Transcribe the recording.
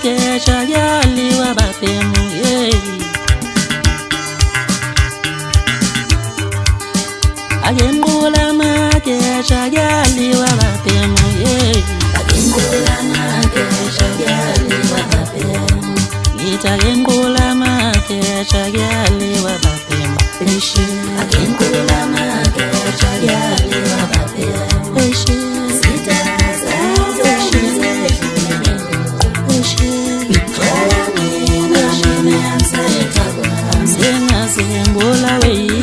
kesha yali wa batemu Agembula ma kesha yali wa batemu Agembula ma kesha yali wa batemu Agembula ma kesha yali wa batemu Agembula ma kesha yali wa batemu Sing a sing,